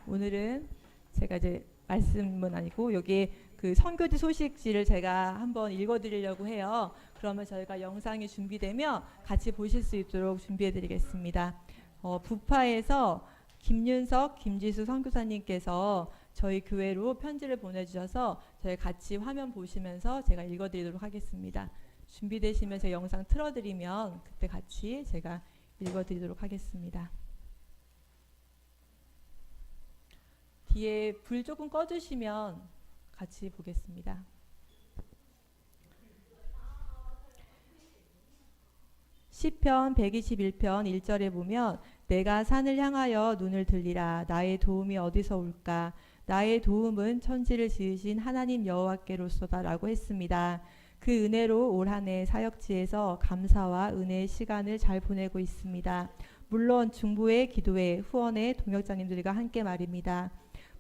오늘은 제가 이제 말씀은 아니고 여기에 그 선교지 소식지를 제가 한번 읽어드리려고 해요. 그러면 저희가 영상이 준비되면 같이 보실 수 있도록 준비해드리겠습니다. 부파에서 김윤석, 김지수 선교사님께서 저희 교회로 편지를 보내주셔서 저희 같이 화면 보시면서 제가 읽어드리도록 하겠습니다. 준비되시면 제 영상 틀어드리면 그때 같이 제가 읽어드리도록 하겠습니다. 뒤에 불 조금 꺼주시면 같이 보겠습니다. 시편 121편 1절에 보면 내가 산을 향하여 눈을 들리라. 나의 도움이 어디서 올까? 나의 도움은 천지를 지으신 하나님 여호와께로소다 라고 했습니다. 그 은혜로 올 한 해 사역지에서 감사와 은혜의 시간을 잘 보내고 있습니다. 물론 중보의 기도회, 후원의 동역자님들과 함께 말입니다.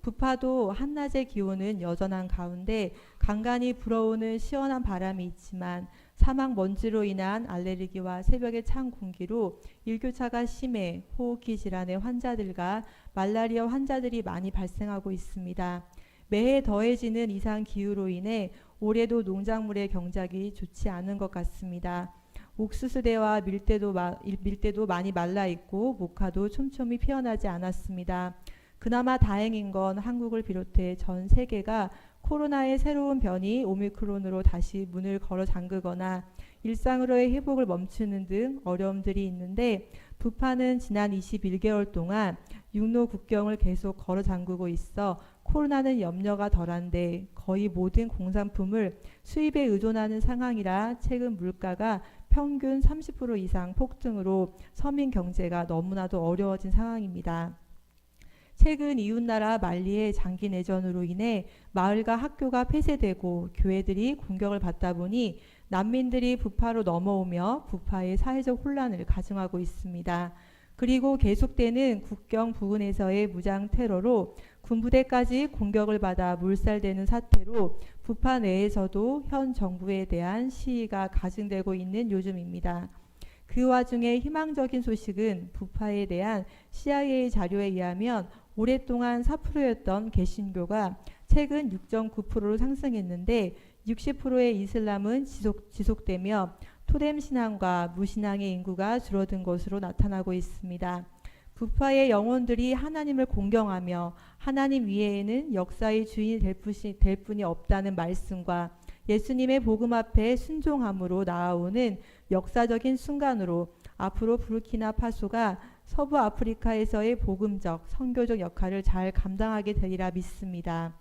부파도 한낮의 기온은 여전한 가운데 간간히 불어오는 시원한 바람이 있지만 사막 먼지로 인한 알레르기와 새벽의 찬 공기로 일교차가 심해 호흡기 질환의 환자들과 말라리아 환자들이 많이 발생하고 있습니다. 매해 더해지는 이상 기후로 인해 올해도 농작물의 경작이 좋지 않은 것 같습니다. 옥수수대와 밀대도 많이 말라 있고 목화도 촘촘히 피어나지 않았습니다. 그나마 다행인 건 한국을 비롯해 전 세계가 코로나의 새로운 변이 오미크론으로 다시 문을 걸어 잠그거나 일상으로의 회복을 멈추는 등 어려움들이 있는데 부파는 지난 21개월 동안 육로 국경을 계속 걸어 잠그고 있어 코로나는 염려가 덜한데 거의 모든 공산품을 수입에 의존하는 상황이라 최근 물가가 평균 30% 이상 폭등으로 서민 경제가 너무나도 어려워진 상황입니다. 최근 이웃나라 말리의 장기 내전으로 인해 마을과 학교가 폐쇄되고 교회들이 공격을 받다 보니 난민들이 부파로 넘어오며 부파의 사회적 혼란을 가중하고 있습니다. 그리고 계속되는 국경 부근에서의 무장 테러로 군부대까지 공격을 받아 몰살되는 사태로 부파 내에서도 현 정부에 대한 시위가 가중되고 있는 요즘입니다. 그 와중에 희망적인 소식은 부파에 대한 CIA 자료에 의하면 오랫동안 4%였던 개신교가 최근 6.9%로 상승했는데 60%의 이슬람은 지속되며 토렘 신앙과 무신앙의 인구가 줄어든 것으로 나타나고 있습니다. 부파의 영혼들이 하나님을 공경하며 하나님 위에는 역사의 주인이 될 분이 없다는 말씀과 예수님의 복음 앞에 순종함으로 나아오는 역사적인 순간으로 앞으로 부르키나파소가 서부 아프리카에서의 복음적, 선교적 역할을 잘 감당하게 되리라 믿습니다.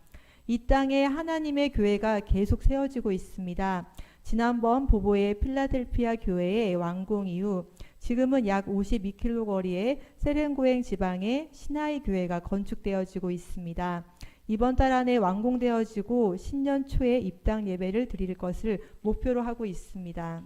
이 땅에 하나님의 교회가 계속 세워지고 있습니다. 지난번 보보의 필라델피아 교회의 완공 이후 지금은 약 52km 거리의 세렝고행 지방에 시나이 교회가 건축되어지고 있습니다. 이번 달 안에 완공되어지고 신년 초에 입당 예배를 드릴 것을 목표로 하고 있습니다.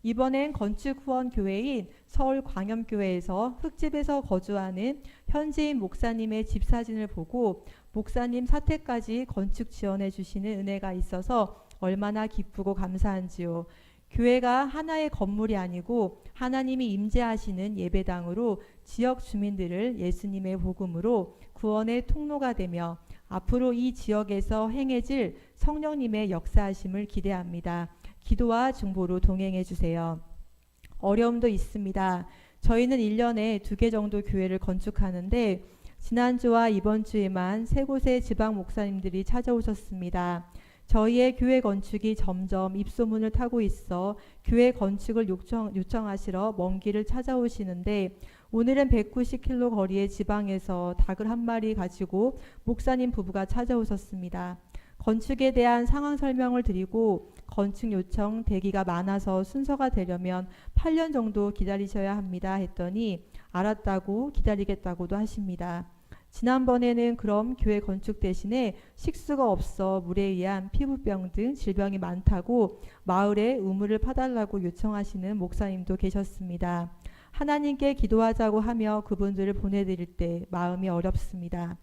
이번엔 건축 후원 교회인 서울광염교회에서 흙집에서 거주하는 현지인 목사님의 집 사진을 보고 목사님 사택까지 건축 지원해 주시는 은혜가 있어서 얼마나 기쁘고 감사한지요. 교회가 하나의 건물이 아니고 하나님이 임재하시는 예배당으로 지역 주민들을 예수님의 복음으로 구원의 통로가 되며 앞으로 이 지역에서 행해질 성령님의 역사하심을 기대합니다. 기도와 중보로 동행해 주세요. 어려움도 있습니다. 저희는 1년에 2개 정도 교회를 건축하는데 지난주와 이번 주에만 3곳의 지방 목사님들이 찾아오셨습니다. 저희의 교회 건축이 점점 입소문을 타고 있어 교회 건축을 요청하시러 먼 길을 찾아오시는데 오늘은 190km 거리의 지방에서 닭을 한 마리 가지고 목사님 부부가 찾아오셨습니다. 건축에 대한 상황 설명을 드리고 건축 요청 대기가 많아서 순서가 되려면 8년 정도 기다리셔야 합니다 했더니 알았다고 기다리겠다고도 하십니다. 지난번에는 그럼 교회 건축 대신에 식수가 없어 물에 의한 피부병 등 질병이 많다고 마을에 우물을 파달라고 요청하시는 목사님도 계셨습니다. 하나님께 기도하자고 하며 그분들을 보내드릴 때 마음이 어렵습니다.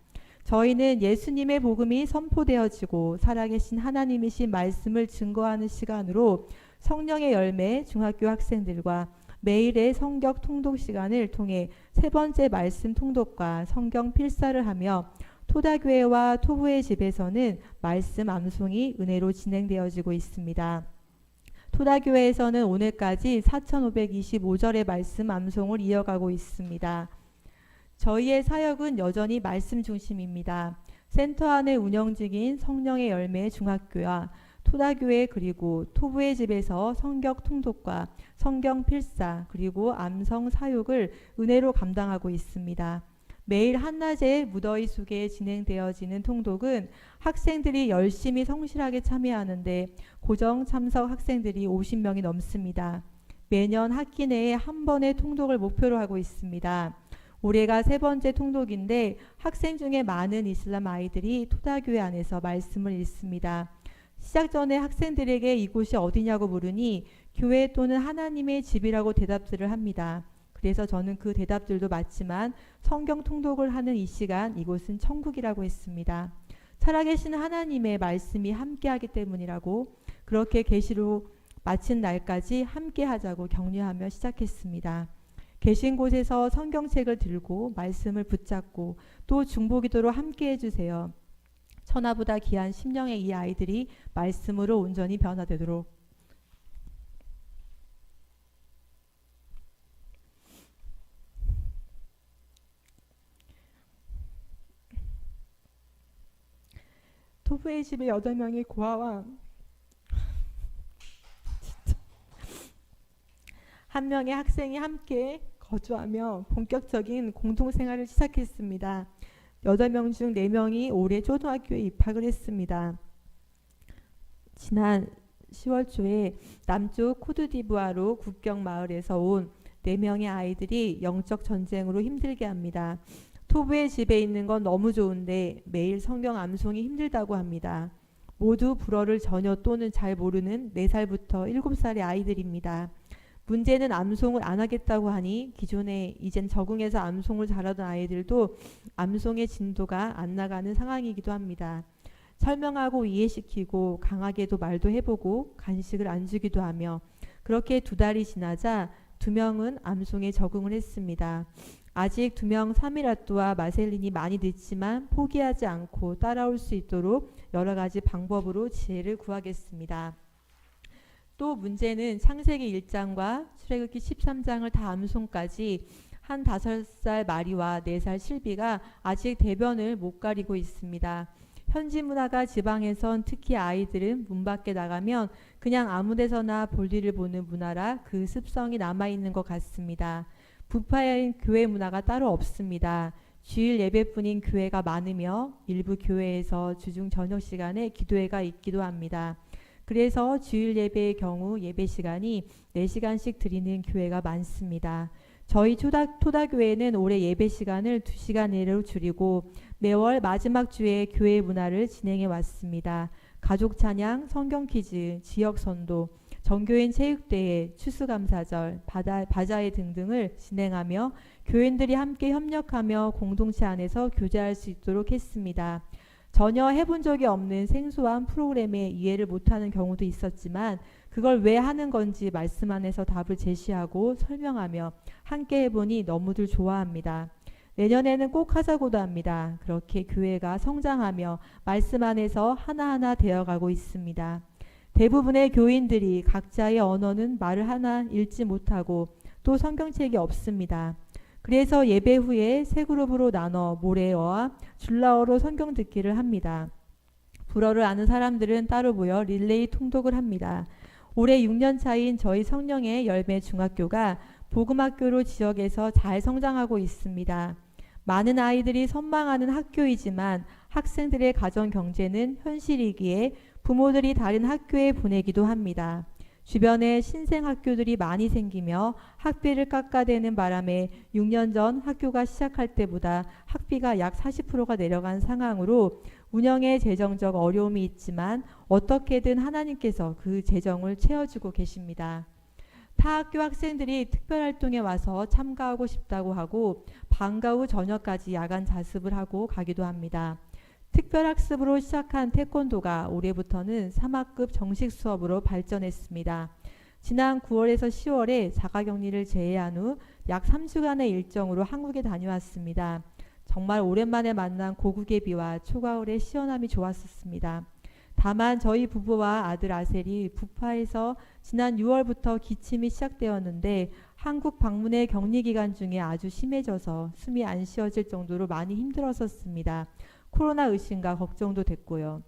저희는 예수님의 복음이 선포되어지고 살아계신 하나님이신 말씀을 증거하는 시간으로 성령의 열매 중학교 학생들과 매일의 성경 통독 시간을 통해 세 번째 말씀 통독과 성경 필사를 하며 토다교회와 토부의 집에서는 말씀 암송이 은혜로 진행되어지고 있습니다. 토다교회에서는 오늘까지 4525절의 말씀 암송을 이어가고 있습니다. 저희의 사역은 여전히 말씀 중심입니다. 센터 안에 운영 중인 성령의 열매 중학교와 토다교회 그리고 토부의 집에서 성경 통독과 성경 필사 그리고 암성 사육을 은혜로 감당하고 있습니다. 매일 한낮에 무더위 속에 진행되어지는 통독은 학생들이 열심히 성실하게 참여하는데 고정 참석 학생들이 50명이 넘습니다. 매년 학기 내에 한 번의 통독을 목표로 하고 있습니다. 올해가 세 번째 통독인데 학생 중에 많은 이슬람 아이들이 토다교회 안에서 말씀을 읽습니다. 시작 전에 학생들에게 이곳이 어디냐고 물으니 교회 또는 하나님의 집이라고 대답들을 합니다. 그래서 저는 그 대답들도 맞지만 성경 통독을 하는 이 시간 이곳은 천국이라고 했습니다. 살아계신 하나님의 말씀이 함께하기 때문이라고 그렇게 계시로 마친 날까지 함께하자고 격려하며 시작했습니다. 계신 곳에서 성경책을 들고 말씀을 붙잡고 또 중보기도로 함께해 주세요. 천하보다 귀한 심령의 이 아이들이 말씀으로 온전히 변화되도록. 토부의 집에 8명의 고아와 한 명의 학생이 함께 거주하며 본격적인 공동생활을 시작했습니다. 8명 중 4명이 올해 초등학교에 입학을 했습니다. 지난 10월 초에 남쪽 코트디부아르 국경 마을에서 온 4명의 아이들이 영적 전쟁으로 힘들게 합니다. 토부의 집에 있는 건 너무 좋은데 매일 성경 암송이 힘들다고 합니다. 모두 불어를 전혀 또는 잘 모르는 4살부터 7살의 아이들입니다. 문제는 암송을 안 하겠다고 하니 기존에 이젠 적응해서 암송을 잘하던 아이들도 암송의 진도가 안 나가는 상황이기도 합니다. 설명하고 이해시키고 강하게도 말도 해보고 간식을 안 주기도 하며 그렇게 2달이 지나자 2명은 암송에 적응을 했습니다. 아직 2명 사미라토와 마셀린이 많이 늦지만 포기하지 않고 따라올 수 있도록 여러 가지 방법으로 지혜를 구하겠습니다. 또 문제는 창세기 1장과 출애굽기 13장을 다 암송까지 한 5살 마리와 4살 실비가 아직 대변을 못 가리고 있습니다. 현지 문화가 지방에선 특히 아이들은 문 밖에 나가면 그냥 아무 데서나 볼일을 보는 문화라 그 습성이 남아있는 것 같습니다. 부파의 교회 문화가 따로 없습니다. 주일 예배뿐인 교회가 많으며 일부 교회에서 주중 저녁 시간에 기도회가 있기도 합니다. 그래서 주일 예배의 경우 예배 시간이 4시간씩 드리는 교회가 많습니다. 저희 토다교회는 올해 예배 시간을 2시간 내로 줄이고 매월 마지막 주에 교회 문화를 진행해 왔습니다. 가족 찬양, 성경 퀴즈, 지역 선도, 정교인 체육대회, 추수감사절, 바자회 등등을 진행하며 교인들이 함께 협력하며 공동체 안에서 교제할 수 있도록 했습니다. 전혀 해본 적이 없는 생소한 프로그램에 이해를 못하는 경우도 있었지만 그걸 왜 하는 건지 말씀 안에서 답을 제시하고 설명하며 함께 해보니 너무들 좋아합니다. 내년에는 꼭 하자고도 합니다. 그렇게 교회가 성장하며 말씀 안에서 하나하나 되어가고 있습니다. 대부분의 교인들이 각자의 언어는 말을 하나 읽지 못하고 또 성경책이 없습니다. 그래서 예배 후에 세 그룹으로 나눠 모래어와 줄라어로 성경 듣기를 합니다. 불어를 아는 사람들은 따로 모여 릴레이 통독을 합니다. 올해 6년 차인 저희 성령의 열매 중학교가 복음학교로 지역에서 잘 성장하고 있습니다. 많은 아이들이 선망하는 학교이지만 학생들의 가정 경제는 현실이기에 부모들이 다른 학교에 보내기도 합니다. 주변에 신생 학교들이 많이 생기며 학비를 깎아대는 바람에 6년 전 학교가 시작할 때보다 학비가 약 40%가 내려간 상황으로 운영에 재정적 어려움이 있지만 어떻게든 하나님께서 그 재정을 채워주고 계십니다. 타 학교 학생들이 특별활동에 와서 참가하고 싶다고 하고 방과 후 저녁까지 야간 자습을 하고 가기도 합니다. 특별학습으로 시작한 태권도가 올해부터는 3학급 정식 수업으로 발전했습니다. 지난 9월에서 10월에 자가격리를 제외한 후 약 3주간의 일정으로 한국에 다녀왔습니다. 정말 오랜만에 만난 고국의 비와 초가을의 시원함이 좋았었습니다. 다만 저희 부부와 아들 아셀이 부파에서 지난 6월부터 기침이 시작되었는데 한국 방문의 격리 기간 중에 아주 심해져서 숨이 안 쉬어질 정도로 많이 힘들었었습니다. 코로나 의심과 걱정도 됐고요.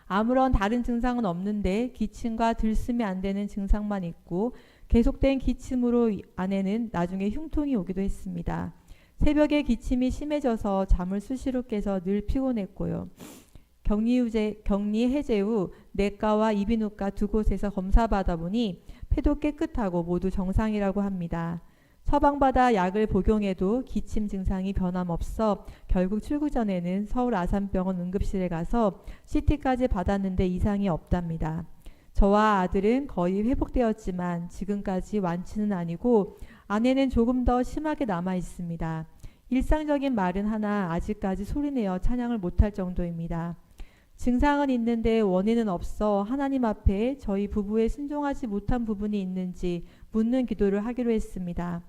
아무런 다른 증상은 없는데 기침과 들숨이 안 되는 증상만 있고 계속된 기침으로 아내는 나중에 흉통이 오기도 했습니다. 새벽에 기침이 심해져서 잠을 수시로 깨서 늘 피곤했고요. 격리 해제 후 내과와 이비인후과 두 곳에서 검사받아 보니 폐도 깨끗하고 모두 정상이라고 합니다. 처방받아 약을 복용해도 기침 증상이 변함없어 결국 출구 전에는 서울 아산병원 응급실에 가서 CT까지 받았는데 이상이 없답니다. 저와 아들은 거의 회복되었지만 지금까지 완치는 아니고 아내는 조금 더 심하게 남아 있습니다. 일상적인 말은 하나 아직까지 소리내어 찬양을 못할 정도입니다. 증상은 있는데 원인은 없어 하나님 앞에 저희 부부의 순종하지 못한 부분이 있는지 묻는 기도를 하기로 했습니다.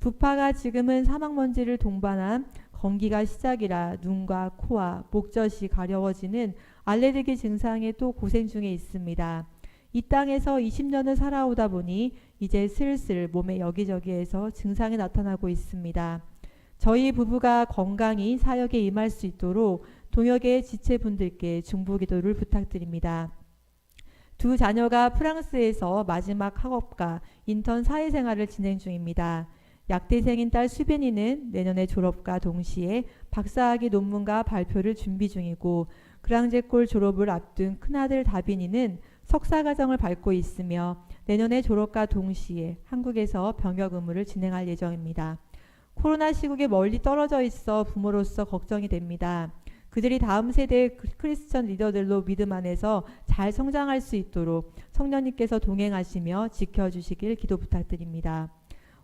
부파가 지금은 사막먼지를 동반한 건기가 시작이라 눈과 코와 목젖이 가려워지는 알레르기 증상에 또 고생 중에 있습니다. 이 땅에서 20년을 살아오다 보니 이제 슬슬 몸의 여기저기에서 증상이 나타나고 있습니다. 저희 부부가 건강히 사역에 임할 수 있도록 동역의 지체분들께 중보기도를 부탁드립니다. 두 자녀가 프랑스에서 마지막 학업과 인턴 사회생활을 진행 중입니다. 약대생인 딸 수빈이는 내년에 졸업과 동시에 박사학위 논문과 발표를 준비 중이고 그랑제골 졸업을 앞둔 큰아들 다빈이는 석사과정을 밟고 있으며 내년에 졸업과 동시에 한국에서 병역 의무를 진행할 예정입니다. 코로나 시국에 멀리 떨어져 있어 부모로서 걱정이 됩니다. 그들이 다음 세대의 크리스천 리더들로 믿음 안에서 잘 성장할 수 있도록 성령님께서 동행하시며 지켜주시길 기도 부탁드립니다.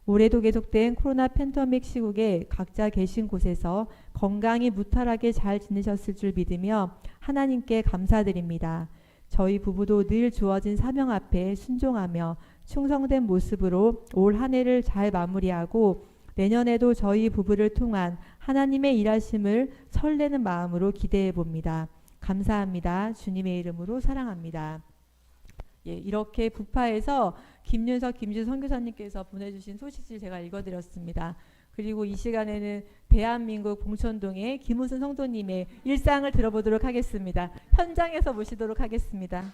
올해도 계속된 코로나 팬데믹 시국에 각자 계신 곳에서 건강히 무탈하게 잘 지내셨을 줄 믿으며 하나님께 감사드립니다. 저희 부부도 늘 주어진 사명 앞에 순종하며 충성된 모습으로 올 한 해를 잘 마무리하고 내년에도 저희 부부를 통한 하나님의 일하심을 설레는 마음으로 기대해 봅니다. 감사합니다. 주님의 이름으로 사랑합니다. 예, 이렇게 부파에서 김윤석, 김주 선교사님께서 보내주신 소식을 제가 읽어드렸습니다. 그리고 이 시간에는 대한민국 봉천동의 김우순 성도님의 일상을 들어보도록 하겠습니다. 현장에서 모시도록 하겠습니다.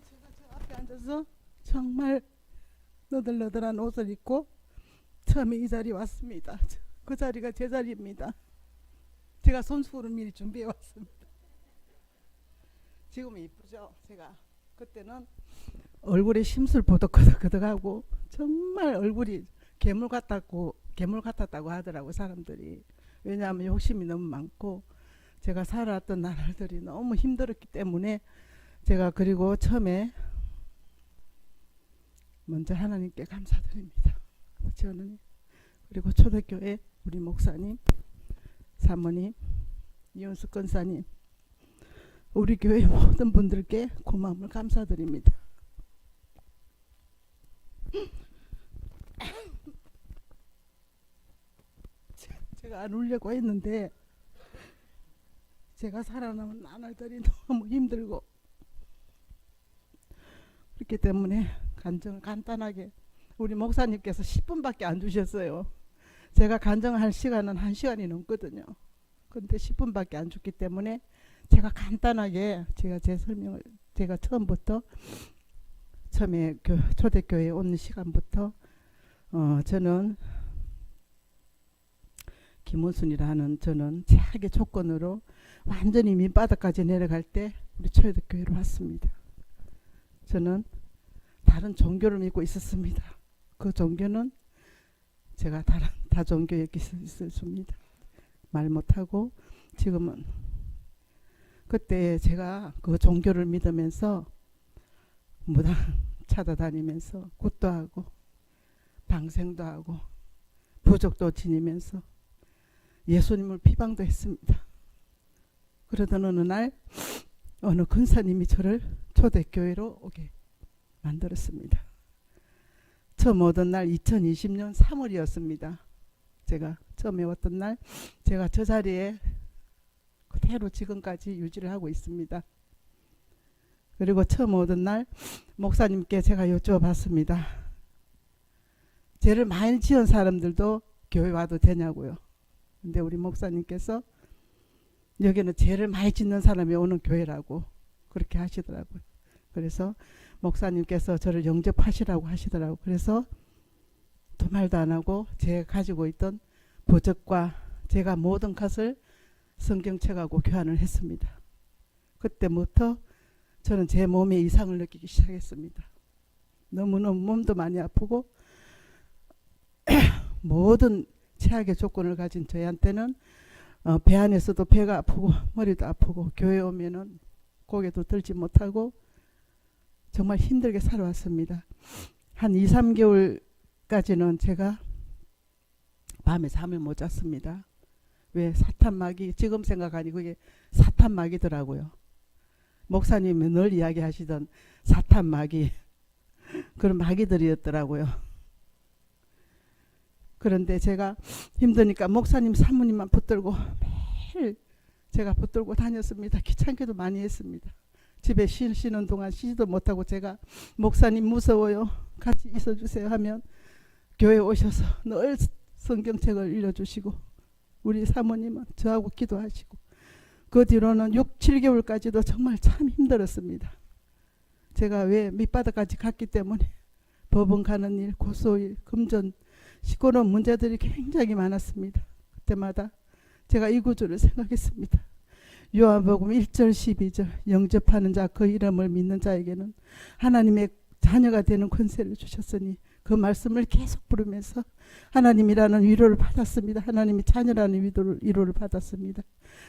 제가 저 앞에 앉아서 정말 너덜너덜한 옷을 입고 처음에 이 자리에 왔습니다. 그 자리가 제 자리입니다. 제가 손수건을 미리 준비해 왔습니다. 지금은 이쁘죠? 제가 그때는 얼굴에 심술 보덕거덕거덕하고 정말 얼굴이 괴물 같았다고 하더라고 사람들이. 왜냐하면 욕심이 너무 많고 제가 살아왔던 나날들이 너무 힘들었기 때문에 제가 그리고 처음에 먼저 하나님께 감사드립니다. 저는 그리고 초대교회 우리 목사님, 사모님, 이윤숙 권사님, 우리 교회 모든 분들께 고마움을 감사드립니다. 제가 안 울려고 했는데 제가 살아남은 나날들이 너무 힘들고 그렇기 때문에 간증을 간단하게 우리 목사님께서 10분밖에 안 주셨어요. 제가 간증할 시간은 1시간이 넘거든요. 그런데 10분밖에 안 줬기 때문에 제가 간단하게 제 설명을 제가 처음에 초대교회에 오는 시간부터 저는 김원순이라는 저는 최악의 조건으로 완전히 밑바닥까지 내려갈 때 우리 초대교회로 왔습니다. 저는 다른 종교를 믿고 있었습니다. 그 종교는 제가 다른 다종교에 있었습니다. 말 못하고 지금은 그때 제가 그 종교를 믿으면서 무당 찾아다니면서 굿도 하고 방생도 하고 부족도 지니면서 예수님을 비방도 했습니다. 그러던 어느 날 어느 근사님이 저를 초대교회로 오게 만들었습니다. 처음 오던 날 2020년 3월이었습니다. 제가 처음에 왔던 날 제가 저 자리에 그대로 지금까지 유지를 하고 있습니다. 그리고 처음 오던 날 목사님께 제가 여쭤봤습니다. 죄를 많이 지은 사람들도 교회 와도 되냐고요. 근데 우리 목사님께서 여기는 죄를 많이 짓는 사람이 오는 교회라고 그렇게 하시더라고요. 그래서 목사님께서 저를 영접하시라고 하시더라고요. 그래서 두 말도 안 하고 제가 가지고 있던 부적과 제가 모든 것을 성경책하고 교환을 했습니다. 그때부터 저는 제 몸에 이상을 느끼기 시작했습니다. 너무너무 몸도 많이 아프고 모든 최악의 조건을 가진 저희한테는 배 안에서도 배가 아프고 머리도 아프고 교회 오면은 고개도 들지 못하고 정말 힘들게 살아왔습니다. 한 2, 3개월까지는 제가 밤에 잠을 못 잤습니다. 왜? 사탄마귀, 지금 생각하니 그게 사탄마귀더라고요. 목사님이 늘 이야기하시던 사탄마귀, 그런 마귀들이었더라고요. 그런데 제가 힘드니까 목사님 사모님만 붙들고 매일 제가 붙들고 다녔습니다. 귀찮게도 많이 했습니다. 집에 쉬는 동안 쉬지도 못하고 제가 목사님 무서워요, 같이 있어주세요 하면 교회 오셔서 늘 성경책을 읽어주시고 우리 사모님은 저하고 기도하시고 그 뒤로는 6, 7개월까지도 정말 참 힘들었습니다. 제가 왜 밑바닥까지 갔기 때문에 법원 가는 일, 고소일, 금전, 시끄러운 문제들이 굉장히 많았습니다. 그때마다 제가 이 구절을 생각했습니다. 요한복음 1절 12절 영접하는 자 그 이름을 믿는 자에게는 하나님의 자녀가 되는 권세를 주셨으니 그 말씀을 계속 부르면서 하나님이라는 위로를 받았습니다. 하나님이 자녀라는 위로를 받았습니다.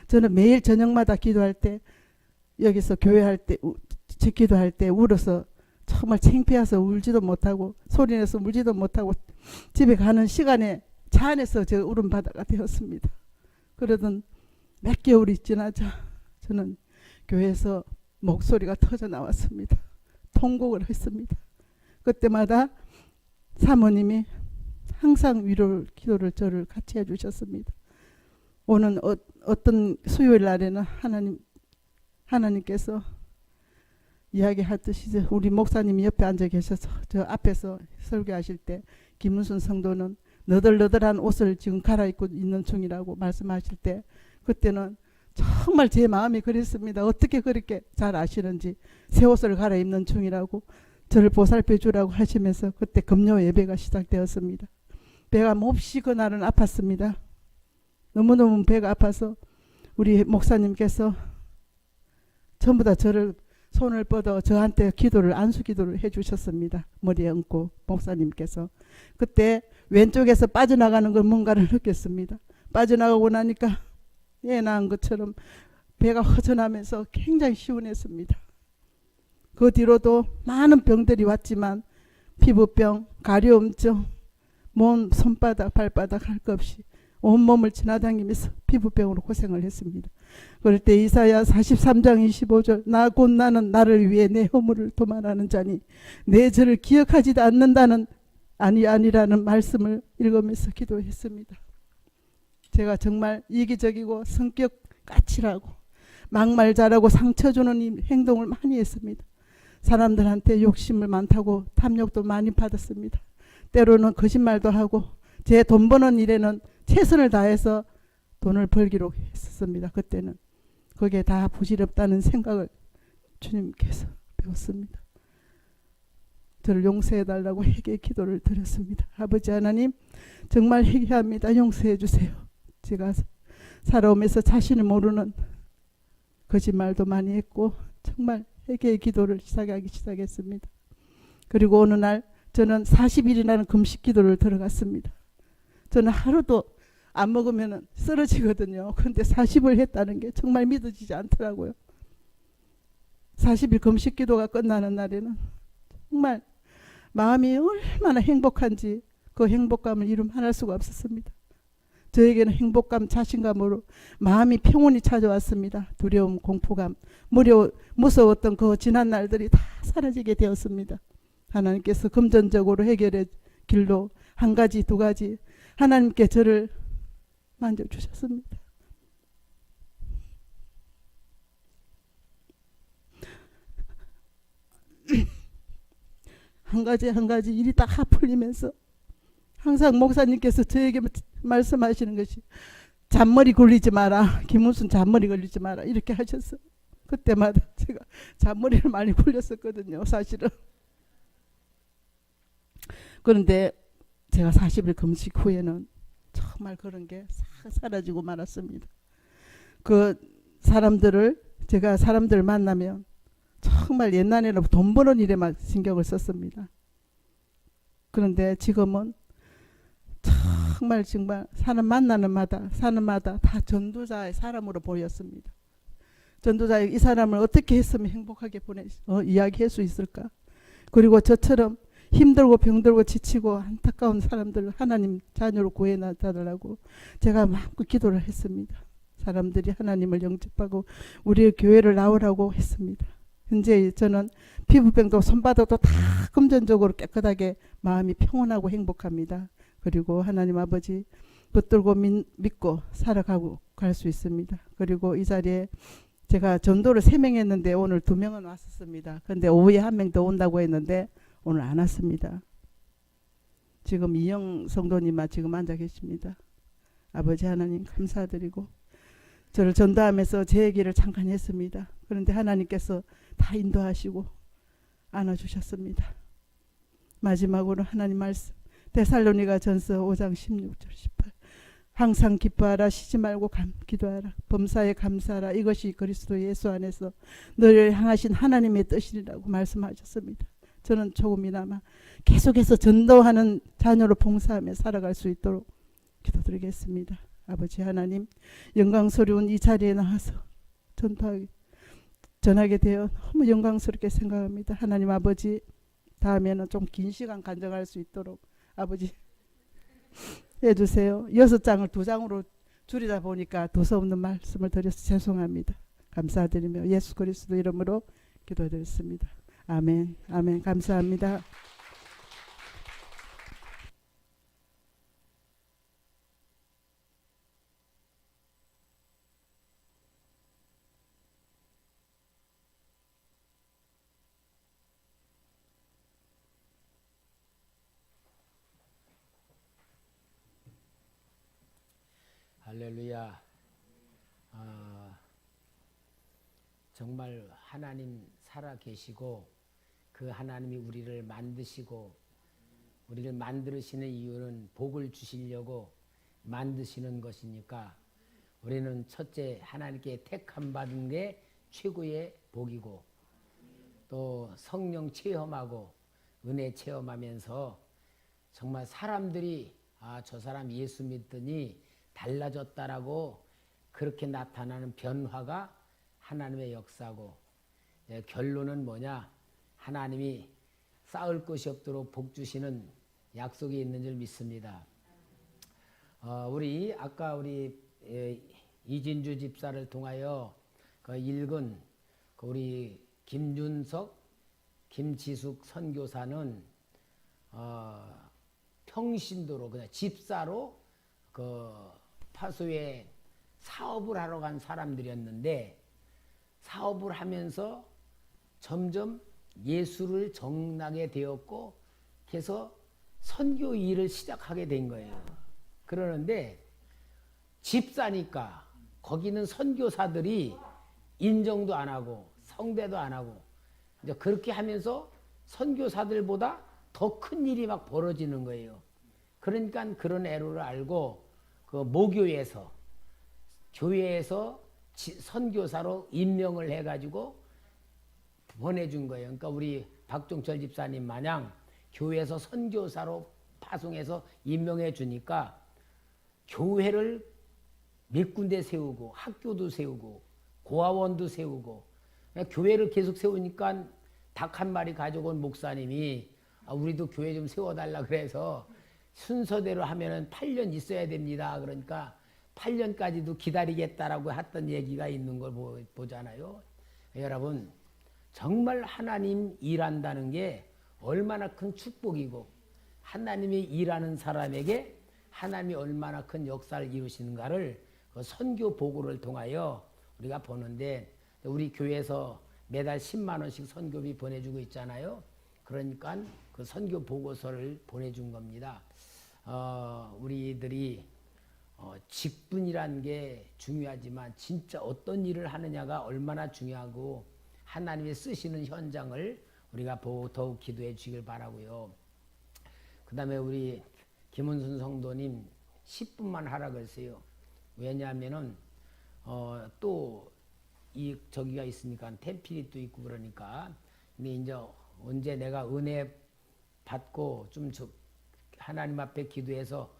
저는 매일 저녁마다 기도할 때 여기서 교회할 때 기도할 때 울어서 정말 창피해서 울지도 못하고 소리내서 울지도 못하고 집에 가는 시간에 차 안에서 저 울음바다가 되었습니다. 그러던 몇 개월이 지나자 저는 교회에서 목소리가 터져 나왔습니다. 통곡을 했습니다. 그때마다 사모님이 항상 기도를 저를 같이 해주셨습니다. 오는 어떤 수요일 날에는 하나님께서 이야기하듯이 우리 목사님이 옆에 앉아 계셔서 저 앞에서 설교하실 때 김문순 성도는 너덜너덜한 옷을 지금 갈아입고 있는 중이라고 말씀하실 때 그때는 정말 제 마음이 그랬습니다. 어떻게 그렇게 잘 아시는지 새 옷을 갈아입는 중이라고 저를 보살펴 주라고 하시면서 그때 금요 예배가 시작되었습니다. 배가 몹시 그날은 아팠습니다. 너무너무 배가 아파서 우리 목사님께서 전부 다 저를 손을 뻗어 저한테 안수 기도를 해주셨습니다. 머리에 얹고 목사님께서 그때 왼쪽에서 빠져나가는 걸 뭔가를 느꼈습니다. 빠져나가고 나니까 애 낳은 것처럼 배가 허전하면서 굉장히 시원했습니다. 그 뒤로도 많은 병들이 왔지만 피부병, 가려움증, 몸, 손바닥, 발바닥 할 것 없이 온몸을 지나다니면서 피부병으로 고생을 했습니다. 그럴 때 이사야 43장 25절 나 곧 나는 나를 위해 내 허물을 도말하는 자니 내 죄를 기억하지도 않는다는 아니라는 말씀을 읽으면서 기도했습니다. 제가 정말 이기적이고 성격 까칠하고 막말 잘하고 상처 주는 행동을 많이 했습니다. 사람들한테 욕심을 많다고 탐욕도 많이 받았습니다. 때로는 거짓말도 하고 제 돈 버는 일에는 최선을 다해서 돈을 벌기로 했었습니다. 그때는 그게 다 부질없다는 생각을 주님께서 배웠습니다. 저를 용서해달라고 회개 기도를 드렸습니다. 아버지 하나님, 정말 회개합니다. 용서해 주세요. 제가 살아오면서 자신을 모르는 거짓말도 많이 했고 정말 회개의 기도를 시작했습니다. 그리고 어느 날 저는 40일이라는 금식 기도를 들어갔습니다. 저는 하루도 안 먹으면 쓰러지거든요. 그런데 40을 했다는 게 정말 믿어지지 않더라고요. 40일 금식 기도가 끝나는 날에는 정말 마음이 얼마나 행복한지 그 행복감을 이루말할 수가 없었습니다. 저에게는 행복감, 자신감으로 마음이 평온이 찾아왔습니다. 두려움, 공포감, 무서웠던 그 지난 날들이 다 사라지게 되었습니다. 하나님께서 금전적으로 해결의 길로 한 가지, 두 가지 하나님께 저를 만져주셨습니다. 한 가지 일이 다 풀리면서 항상 목사님께서 저에게 말씀하시는 것이 잔머리 굴리지 마라. 김은순 잔머리 걸리지 마라. 이렇게 하셨어요. 그때마다 제가 잔머리를 많이 굴렸었거든요. 사실은. 그런데 제가 40일 금식 후에는 정말 그런 게 사라지고 말았습니다. 제가 사람들을 만나면 정말 옛날에는 돈 버는 일에만 신경을 썼습니다. 그런데 지금은 정말 사람 만나는 마다 다 전도자의 사람으로 보였습니다. 전도자의 이 사람을 어떻게 했으면 행복하게 이야기할 수 있을까? 그리고 저처럼 힘들고 병들고 지치고 안타까운 사람들을 하나님 자녀로 구해놔달라고 제가 마음껏 기도를 했습니다. 사람들이 하나님을 영접하고 우리 교회를 나오라고 했습니다. 현재 저는 피부병도 손바닥도 다 금전적으로 깨끗하게 마음이 평온하고 행복합니다. 그리고 하나님 아버지 붙들고 믿고 살아가고 갈 수 있습니다. 그리고 이 자리에 제가 전도를 3명 했는데 오늘 2명은 왔었습니다. 그런데 오후에 1명 더 온다고 했는데 오늘 안 왔습니다. 지금 이영 성도님만 지금 앉아 계십니다. 아버지 하나님 감사드리고 저를 전도하면서 제 얘기를 잠깐 했습니다. 그런데 하나님께서 다 인도하시고 안아주셨습니다. 마지막으로 하나님 말씀 데살로니가 전서 5장 16절 18 항상 기뻐하라 쉬지 말고 기도하라 범사에 감사하라 이것이 그리스도 예수 안에서 너를 향하신 하나님의 뜻이라고 말씀하셨습니다. 저는 조금이나마 계속해서 전도하는 자녀로 봉사하며 살아갈 수 있도록 기도드리겠습니다. 아버지 하나님 영광스러운 이 자리에 나와서 전하게 되어 너무 영광스럽게 생각합니다. 하나님 아버지 다음에는 좀 긴 시간 간증할 수 있도록 아버지 해주세요. 6장을 2장으로 줄이다 보니까 두서없는 말씀을 드려서 죄송합니다. 감사드리며 예수 그리스도 이름으로 기도드렸습니다. 아멘. 아멘. 감사합니다. 할렐루야. 정말 하나님 살아 계시고 그 하나님이 우리를 만드시고 우리를 만드시는 이유는 복을 주시려고 만드시는 것이니까 우리는 첫째 하나님께 택함 받은 게 최고의 복이고 또 성령 체험하고 은혜 체험하면서 정말 사람들이 저 사람 예수 믿더니 달라졌다라고 그렇게 나타나는 변화가 하나님의 역사고 결론은 뭐냐? 하나님이 쌓을 것이 없도록 복 주시는 약속이 있는 줄 믿습니다. 우리 아까 우리 이진주 집사를 통하여 읽은 우리 김윤석, 김지숙 선교사는 평신도로 그냥 집사로 파수에 사업을 하러 간 사람들이었는데 사업을 하면서 점점 예수를 정나게 되었고 그래서 선교 일을 시작하게 된 거예요. 그러는데 집사니까 거기는 선교사들이 인정도 안 하고 성대도 안 하고 이제 그렇게 하면서 선교사들보다 더 큰 일이 막 벌어지는 거예요. 그러니까 그런 애로를 알고 그 모교에서 교회에서 선교사로 임명을 해가지고 보내준 거예요. 그러니까 우리 박종철 집사님 마냥 교회에서 선교사로 파송해서 임명해 주니까 교회를 몇 군데 세우고 학교도 세우고 고아원도 세우고 교회를 계속 세우니까 닭 한 마리 가져온 목사님이 우리도 교회 좀 세워달라 그래서 순서대로 하면은 8년 있어야 됩니다. 그러니까 8년까지도 기다리겠다라고 했던 얘기가 있는 걸 보잖아요. 여러분 정말 하나님 일한다는 게 얼마나 큰 축복이고 하나님이 일하는 사람에게 하나님이 얼마나 큰 역사를 이루시는가를 그 선교 보고를 통하여 우리가 보는데 우리 교회에서 매달 10만 원씩 선교비 보내주고 있잖아요. 그러니까 그 선교 보고서를 보내준 겁니다. 우리들이 직분이란 게 중요하지만 진짜 어떤 일을 하느냐가 얼마나 중요하고 하나님이 쓰시는 현장을 우리가 보고 더욱 기도해 주시길 바라고요. 그 다음에 우리 김은순 성도님 10분만 하라 그랬어요. 왜냐하면은 또 이 저기가 있으니까 템필이 또 있고 그러니까 근데 이제 언제 내가 은혜 받고 좀 하나님 앞에 기도해서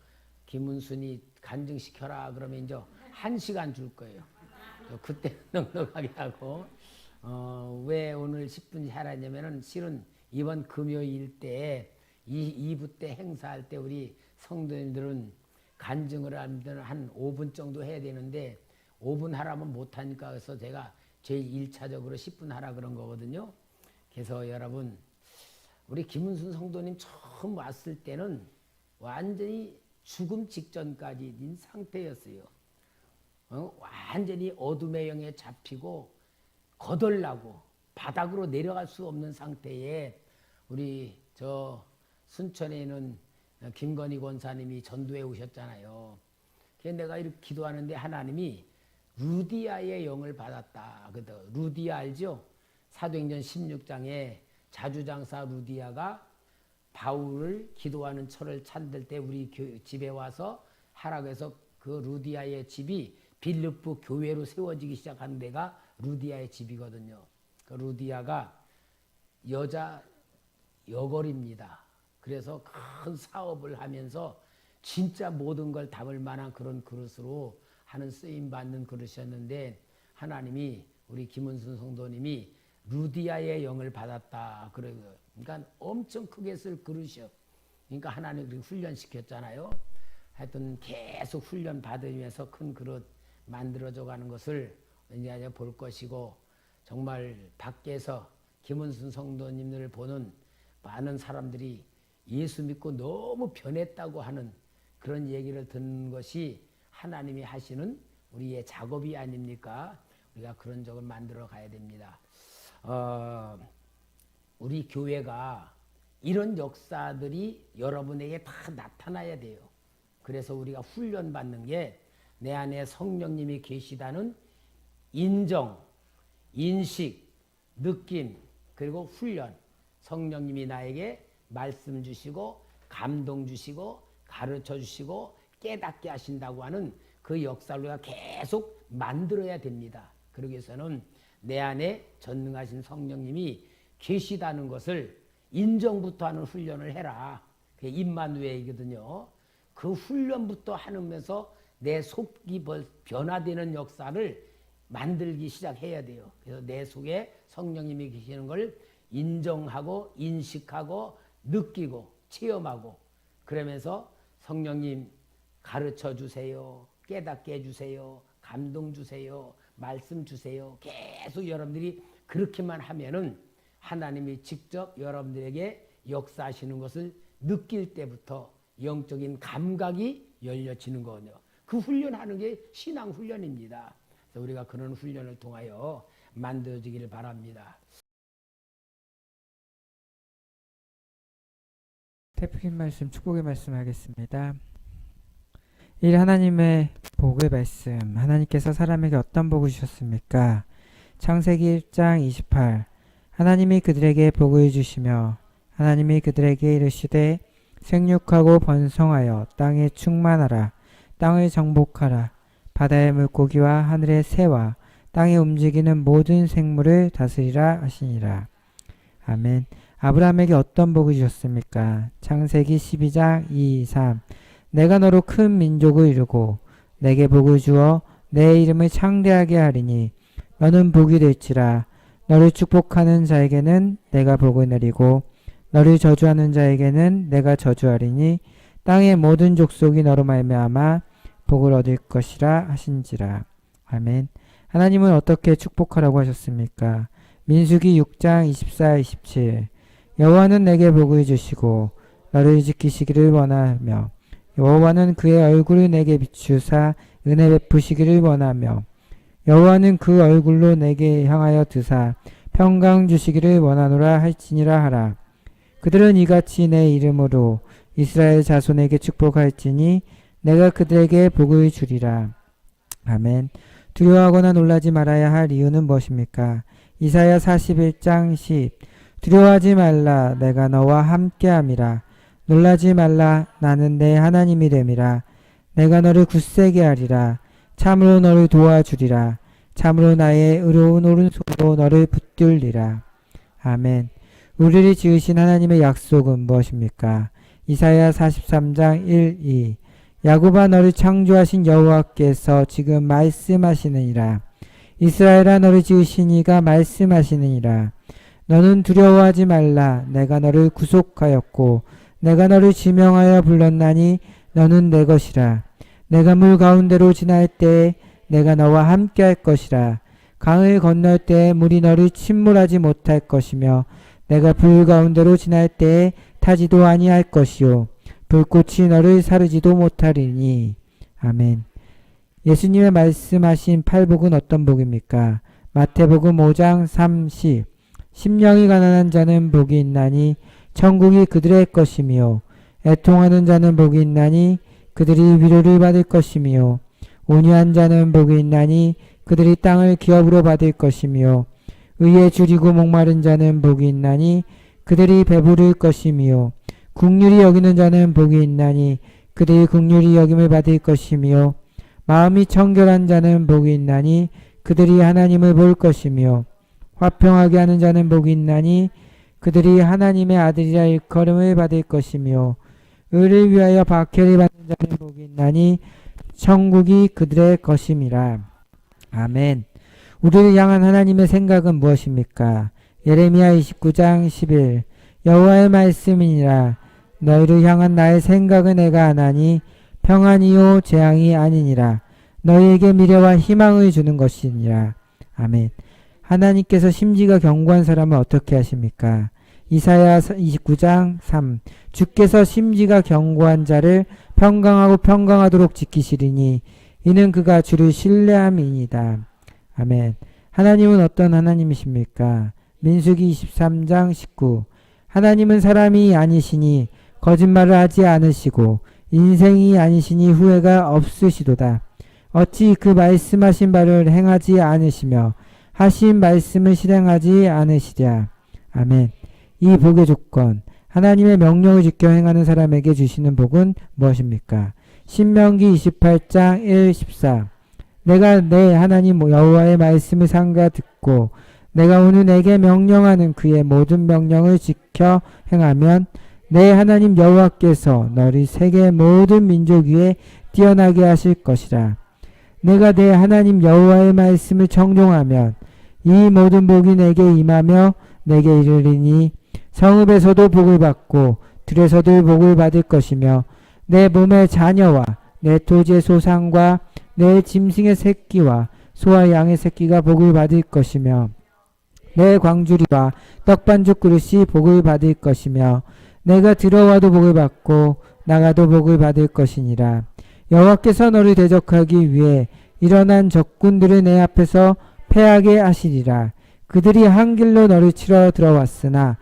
김은순이 간증시켜라 그러면 이제 1시간 줄 거예요. 그때 넉넉하게 하고 왜 오늘 10분 하라냐면은 실은 이번 금요일 때 2부 때 행사할 때 우리 성도님들은 간증을 하면 한 5분 정도 해야 되는데 5분 하라면 못하니까 그래서 제가 제일 1차적으로 10분 하라 그런 거거든요. 그래서 여러분 우리 김은순 성도님 처음 왔을 때는 완전히 죽음 직전까지인 상태였어요. 완전히 어둠의 영에 잡히고 거덜나고 바닥으로 내려갈 수 없는 상태에 우리 저 순천에 있는 김건희 권사님이 전도해 오셨잖아요. 그래서 내가 이렇게 기도하는데 하나님이 루디아의 영을 받았다. 루디아 알죠? 사도행전 16장에 자주장사 루디아가 바울을 기도하는 철을 찾을 때 우리 집에 와서 하라고 해서 그 루디아의 집이 빌립보 교회로 세워지기 시작한 데가 루디아의 집이거든요. 그 루디아가 여자 여걸입니다. 그래서 큰 사업을 하면서 진짜 모든 걸 담을 만한 그런 그릇으로 하는 쓰임받는 그릇이었는데 하나님이 우리 김은순 성도님이 루디아의 영을 받았다. 그러니까 엄청 크게 쓸 그릇이요. 그러니까 하나님이 훈련시켰잖아요. 하여튼 계속 훈련 받으면서 큰 그릇 만들어져 가는 것을 이제 볼 것이고 정말 밖에서 김은순 성도님들을 보는 많은 사람들이 예수 믿고 너무 변했다고 하는 그런 얘기를 듣는 것이 하나님이 하시는 우리의 작업이 아닙니까? 우리가 그런 적을 만들어 가야 됩니다. 우리 교회가 이런 역사들이 여러분에게 다 나타나야 돼요. 그래서 우리가 훈련받는 게 내 안에 성령님이 계시다는 인정, 인식, 느낌, 그리고 훈련. 성령님이 나에게 말씀 주시고 감동 주시고 가르쳐 주시고 깨닫게 하신다고 하는 그 역사를 우리가 계속 만들어야 됩니다. 그러기 위해서는 내 안에 전능하신 성령님이 계시다는 것을 인정부터 하는 훈련을 해라. 그게 임마누엘이거든요. 그 훈련부터 하면서 내 속이 변화되는 역사를 만들기 시작해야 돼요. 그래서 내 속에 성령님이 계시는 걸 인정하고 인식하고 느끼고 체험하고 그러면서 성령님 가르쳐 주세요. 깨닫게 해주세요. 감동 주세요. 말씀 주세요. 계속 여러분들이 그렇게만 하면은 하나님이 직접 여러분들에게 역사하시는 것을 느낄 때부터 영적인 감각이 열려지는 거거든요. 그 훈련하는 게 신앙 훈련입니다. 그래서 우리가 그런 훈련을 통하여 만들어지기를 바랍니다. 대표님 말씀, 축복의 말씀 하겠습니다. 1. 하나님의 복의 말씀. 하나님께서 사람에게 어떤 복을 주셨습니까? 창세기 1장 28. 하나님이 그들에게 복을 주시며 하나님이 그들에게 이르시되 생육하고 번성하여 땅에 충만하라. 땅을 정복하라. 바다의 물고기와 하늘의 새와 땅에 움직이는 모든 생물을 다스리라 하시니라. 아멘. 아브라함에게 어떤 복을 주셨습니까? 창세기 12장 2, 3. 내가 너로 큰 민족을 이루고 내게 복을 주어 내 이름을 창대하게 하리니 너는 복이 될지라. 너를 축복하는 자에게는 내가 복을 내리고 너를 저주하는 자에게는 내가 저주하리니 땅의 모든 족속이 너로 말미암아 복을 얻을 것이라 하신지라. 아멘. 하나님은 어떻게 축복하라고 하셨습니까? 민수기 6장 24, 27. 여호와는 내게 복을 주시고 너를 지키시기를 원하며 여호와는 그의 얼굴을 내게 비추사 은혜 베푸시기를 원하며 여호와는 그 얼굴로 내게 향하여 드사 평강 주시기를 원하노라 할지니라 하라. 그들은 이같이 내 이름으로 이스라엘 자손에게 축복할지니 내가 그들에게 복을 주리라. 아멘. 두려워하거나 놀라지 말아야 할 이유는 무엇입니까? 이사야 41장 10. 두려워하지 말라. 내가 너와 함께함이라. 놀라지 말라. 나는 내 하나님이 됨이라. 내가 너를 굳세게 하리라. 참으로 너를 도와주리라. 참으로 나의 의로운 오른손으로 너를 붙들리라. 아멘. 우리를 지으신 하나님의 약속은 무엇입니까? 이사야 43장 1, 2. 야곱아 너를 창조하신 여호와께서 지금 말씀하시느니라. 이스라엘아 너를 지으신 이가 말씀하시느니라. 너는 두려워하지 말라. 내가 너를 구속하였고 내가 너를 지명하여 불렀나니 너는 내 것이라. 내가 물 가운데로 지날 때에 내가 너와 함께 할 것이라. 강을 건널 때에 물이 너를 침몰하지 못할 것이며 내가 불 가운데로 지날 때에 타지도 아니할 것이요 불꽃이 너를 사르지도 못하리니. 아멘. 예수님의 말씀하신 팔복은 어떤 복입니까? 마태복음 5장 30. 심령이 가난한 자는 복이 있나니 천국이 그들의 것이며 애통하는 자는 복이 있나니 그들이 위로를 받을 것이며 온유한 자는 복이 있나니 그들이 땅을 기업으로 받을 것이며 의에 줄이고 목마른 자는 복이 있나니 그들이 배부를 것이며 긍휼히 여기는 자는 복이 있나니 그들이 긍휼히 여김을 받을 것이며 마음이 청결한 자는 복이 있나니 그들이 하나님을 볼 것이며 화평하게 하는 자는 복이 있나니 그들이 하나님의 아들이라 일컬음을 받을 것이며 의를 위하여 박해를 받는 자는 복이 있나니 천국이 그들의 것임이라. 아멘. 우리를 향한 하나님의 생각은 무엇입니까? 예레미야 29장 11. 여호와의 말씀이니라. 너희를 향한 나의 생각은 내가 아나니 평안이요 재앙이 아니니라. 너희에게 미래와 희망을 주는 것이니라. 아멘. 하나님께서 심지가 견고한 사람을 어떻게 하십니까? 이사야 29장 3. 주께서 심지가 견고한 자를 평강하고 평강하도록 지키시리니 이는 그가 주를 신뢰함이니이다. 아멘. 하나님은 어떤 하나님이십니까? 민수기 23장 19. 하나님은 사람이 아니시니 거짓말을 하지 않으시고 인생이 아니시니 후회가 없으시도다. 어찌 그 말씀하신 바를 행하지 않으시며 하신 말씀을 실행하지 않으시랴. 아멘. 이 복의 조건, 하나님의 명령을 지켜 행하는 사람에게 주시는 복은 무엇입니까? 신명기 28장 1, 14. 내가 내 하나님 여호와의 말씀을 삼가 듣고 내가 오늘 내게 명령하는 그의 모든 명령을 지켜 행하면 내 하나님 여호와께서 너를 세계 모든 민족 위에 뛰어나게 하실 것이라. 내가 내 하나님 여호와의 말씀을 청종하면 이 모든 복이 내게 임하며 내게 이르리니 성읍에서도 복을 받고 들에서도 복을 받을 것이며 내 몸의 자녀와 내 토지의 소산과 내 짐승의 새끼와 소와 양의 새끼가 복을 받을 것이며 내 광주리와 떡반죽 그릇이 복을 받을 것이며 내가 들어와도 복을 받고 나가도 복을 받을 것이니라. 여호와께서 너를 대적하기 위해 일어난 적군들을 내 앞에서 패하게 하시리라. 그들이 한 길로 너를 치러 들어왔으나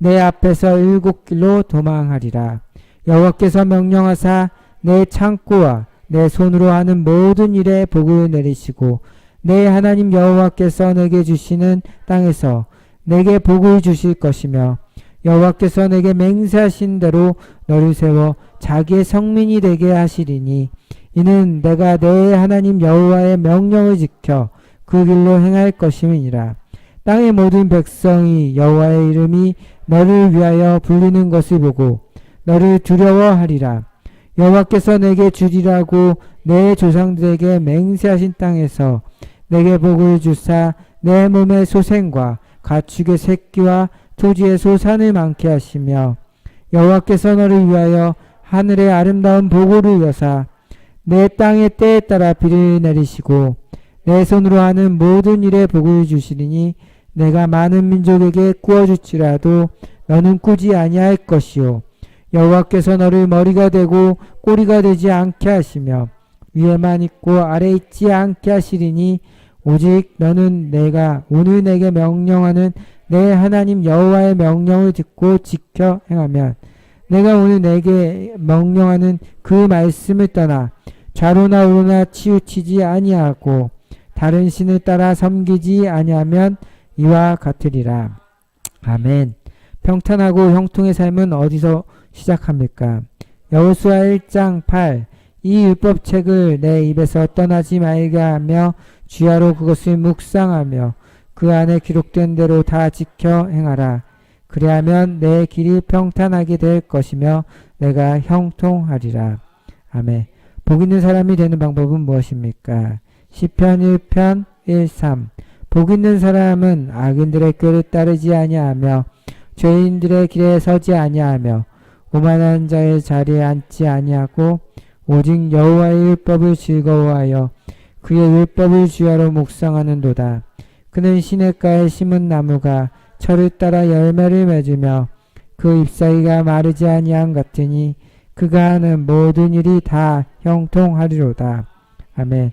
내 앞에서 7길로 도망하리라. 여호와께서 명령하사 내 창고와 내 손으로 하는 모든 일에 복을 내리시고 내 하나님 여호와께서 내게 주시는 땅에서 내게 복을 주실 것이며 여호와께서 내게 맹세하신 대로 너를 세워 자기의 성민이 되게 하시리니 이는 내가 내 하나님 여호와의 명령을 지켜 그 길로 행할 것임이니라. 땅의 모든 백성이 여호와의 이름이 너를 위하여 불리는 것을 보고 너를 두려워하리라. 여호와께서 내게 주리라고 내 조상들에게 맹세하신 땅에서 내게 복을 주사 내 몸의 소생과 가축의 새끼와 토지의 소산을 많게 하시며 여호와께서 너를 위하여 하늘의 아름다운 보고를 여사 내 땅의 때에 따라 비를 내리시고 내 손으로 하는 모든 일에 복을 주시리니 내가 많은 민족에게 구워줄지라도 너는 꾸지 아니할 것이요 여호와께서 너를 머리가 되고 꼬리가 되지 않게 하시며 위에만 있고 아래 있지 않게 하시리니 오직 너는 내가 오늘 내게 명령하는 내 하나님 여호와의 명령을 듣고 지켜 행하면 내가 오늘 내게 명령하는 그 말씀을 떠나 좌로나 우로나 치우치지 아니하고 다른 신을 따라 섬기지 아니하면 이와 같으리라. 아멘. 평탄하고 형통의 삶은 어디서 시작합니까? 여호수아 1장 8 이 율법책을 내 입에서 떠나지 말게 하며 주야로 그것을 묵상하며 그 안에 기록된 대로 다 지켜 행하라. 그리하면 내 길이 평탄하게 될 것이며 내가 형통하리라. 아멘. 복 있는 사람이 되는 방법은 무엇입니까? 시편 1편 1-3 복 있는 사람은 악인들의 꾀를 따르지 아니하며 죄인들의 길에 서지 아니하며 오만한 자의 자리에 앉지 아니하고 오직 여호와의 율법을 즐거워하여 그의 율법을 주야로 묵상하는도다. 그는 시냇가에 심은 나무가 철을 따라 열매를 맺으며 그 잎사귀가 마르지 아니함 같으니 그가 하는 모든 일이 다 형통하리로다. 아멘.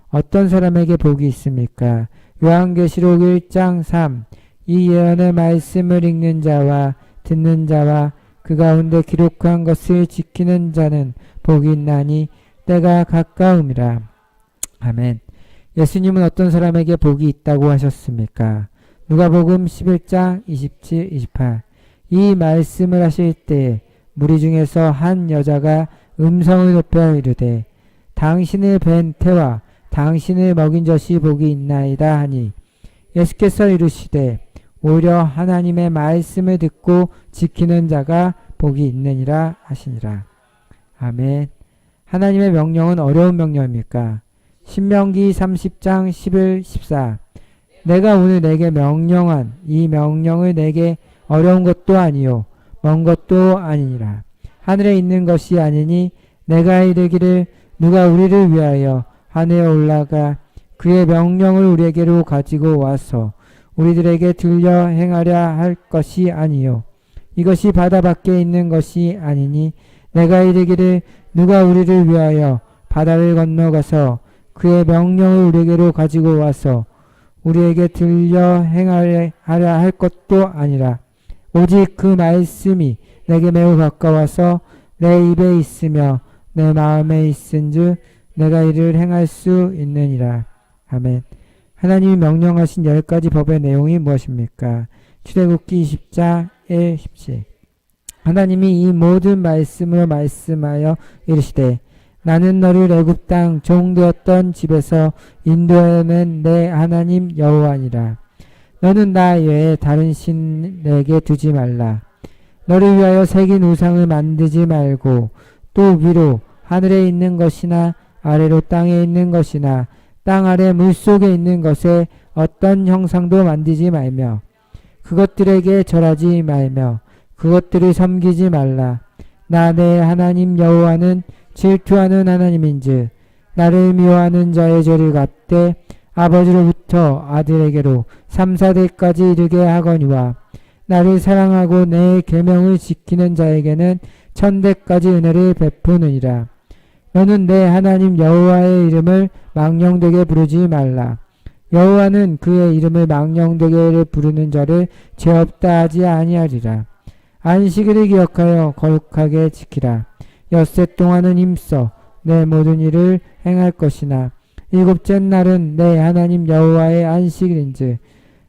어떤 사람에게 복이 있습니까? 요한계시록 1장 3 이 예언의 말씀을 읽는 자와 듣는 자와 그 가운데 기록한 것을 지키는 자는 복이 있나니 때가 가까움이라. 아멘. 예수님은 어떤 사람에게 복이 있다고 하셨습니까? 누가복음 11장 27, 28 이 말씀을 하실 때 무리 중에서 한 여자가 음성을 높여 이르되 당신을 뵌 태와 당신을 먹인 젖이 복이 있나이다 하니 예수께서 이르시되 오히려 하나님의 말씀을 듣고 지키는 자가 복이 있느니라 하시니라. 아멘. 하나님의 명령은 어려운 명령입니까? 신명기 30장 11, 14 내가 오늘 내게 명령한 이 명령을 내게 어려운 것도 아니요 먼 것도 아니니라. 하늘에 있는 것이 아니니 내가 이르기를 누가 우리를 위하여 하늘에 올라가 그의 명령을 우리에게로 가지고 와서 우리들에게 들려 행하려 할 것이 아니요 이것이 바다 밖에 있는 것이 아니니 내가 이르기를 누가 우리를 위하여 바다를 건너가서 그의 명령을 우리에게로 가지고 와서 우리에게 들려 행하려 할 것도 아니라 오직 그 말씀이 내게 매우 가까워서 내 입에 있으며 내 마음에 있은즉 내가 이를 행할 수 있느니라. 아멘. 하나님이 명령하신 10가지 법의 내용이 무엇입니까? 출애굽기 20장 1, 17 하나님이 이 모든 말씀으로 말씀하여 이르시되 나는 너를 애굽 땅 종되었던 집에서 인도해낸 내 하나님 여호와니라. 너는 나 외에 다른 신 내게 두지 말라. 너를 위하여 새긴 우상을 만들지 말고 또 위로 하늘에 있는 것이나 아래로 땅에 있는 것이나 땅 아래 물속에 있는 것에 어떤 형상도 만들지 말며 그것들에게 절하지 말며 그것들을 섬기지 말라. 나 내 하나님 여호와는 질투하는 하나님인즉 나를 미워하는 자의 죄를 갚되 아버지로부터 아들에게로 3, 4대까지 이르게 하거니와 나를 사랑하고 내 계명을 지키는 자에게는 1000대까지 은혜를 베푸느니라. 너는 내 하나님 여호와의 이름을 망령되게 부르지 말라. 여호와는 그의 이름을 망령되게 부르는 자를 죄 없다 하지 아니하리라. 안식일을 기억하여 거룩하게 지키라. 엿새 동안은 힘써 내 모든 일을 행할 것이나 일곱째 날은 내 하나님 여호와의 안식일인즉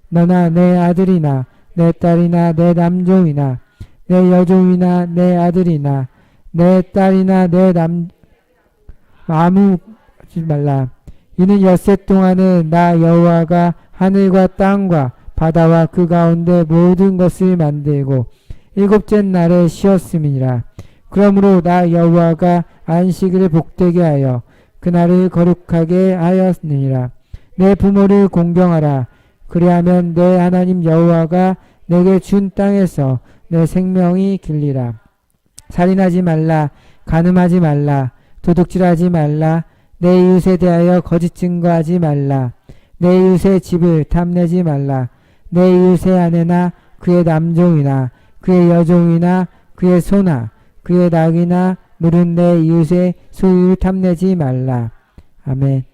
너나 내 아들이나 내 딸이나 내 남종이나 내 여종이나 내 아들이나 내 딸이나 내 아무 하지 말라. 이는 엿새 동안은 나 여호와가 하늘과 땅과 바다와 그 가운데 모든 것을 만들고 일곱째 날에 쉬었음이니라. 그러므로 나 여호와가 안식일을 복되게 하여 그날을 거룩하게 하였느니라. 내 부모를 공경하라. 그리하면 내 하나님 여호와가 내게 준 땅에서 내 생명이 길리라. 살인하지 말라. 간음하지 말라. 도둑질하지 말라. 내 이웃에 대하여 거짓 증거하지 말라. 내 이웃의 집을 탐내지 말라. 내 이웃의 아내나 그의 남종이나 그의 여종이나 그의 소나 그의 낙이나 물은 내 이웃의 소유를 탐내지 말라. 아멘.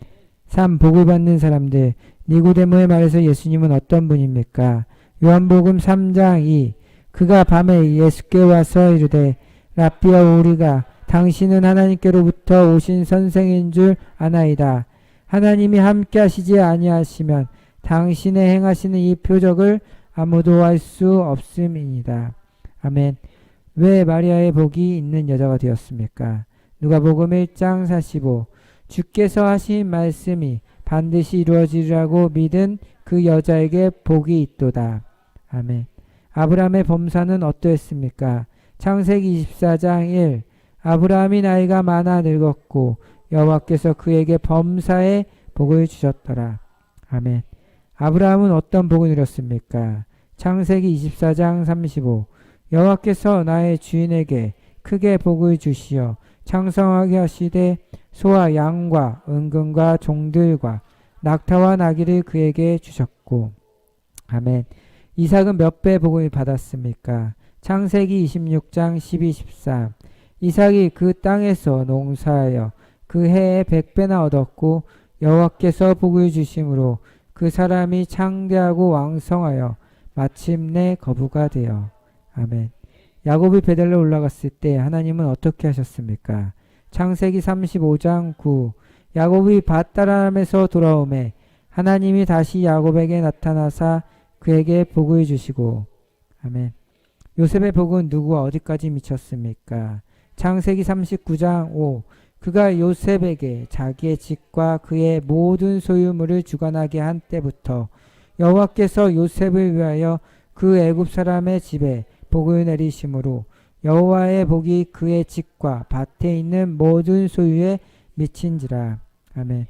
3. 복을 받는 사람들. 니고데모의 말에서 예수님은 어떤 분입니까? 요한복음 3장 2. 그가 밤에 예수께 와서 이르되 라삐여 우리가 당신은 하나님께로부터 오신 선생인 줄 아나이다. 하나님이 함께 하시지 아니하시면 당신의 행하시는 이 표적을 아무도 할 수 없음이니이다. 아멘. 왜 마리아의 복이 있는 여자가 되었습니까? 누가복음 1장 45. 주께서 하신 말씀이 반드시 이루어지리라고 믿은 그 여자에게 복이 있도다. 아멘. 아브라함의 범사는 어떠했습니까? 창세기 24장 1. 아브라함이 나이가 많아 늙었고 여호와께서 그에게 범사의 복을 주셨더라. 아멘. 아브라함은 어떤 복을 누렸습니까? 창세기 24장 35. 여호와께서 나의 주인에게 크게 복을 주시어 창성하게 하시되 소와 양과 은금과 종들과 낙타와 나귀를 그에게 주셨고. 아멘. 이삭은 몇 배 복을 받았습니까? 창세기 26장 12, 13. 이삭이 그 땅에서 농사하여 그 해에 100배나 얻었고 여호와께서 복을 주심으로 그 사람이 창대하고 왕성하여 마침내 거부가 되어. 아멘. 야곱이 베델로 올라갔을 때 하나님은 어떻게 하셨습니까? 창세기 35장 9. 야곱이 밧다람에서 돌아오매 하나님이 다시 야곱에게 나타나사 그에게 복을 주시고. 아멘. 요셉의 복은 누구와 어디까지 미쳤습니까? 창세기 39장 5. 그가 요셉에게 자기의 집과 그의 모든 소유물을 주관하게 한 때부터 여호와께서 요셉을 위하여 그 애굽 사람의 집에 복을 내리심으로 여호와의 복이 그의 집과 밭에 있는 모든 소유에 미친지라. 아멘.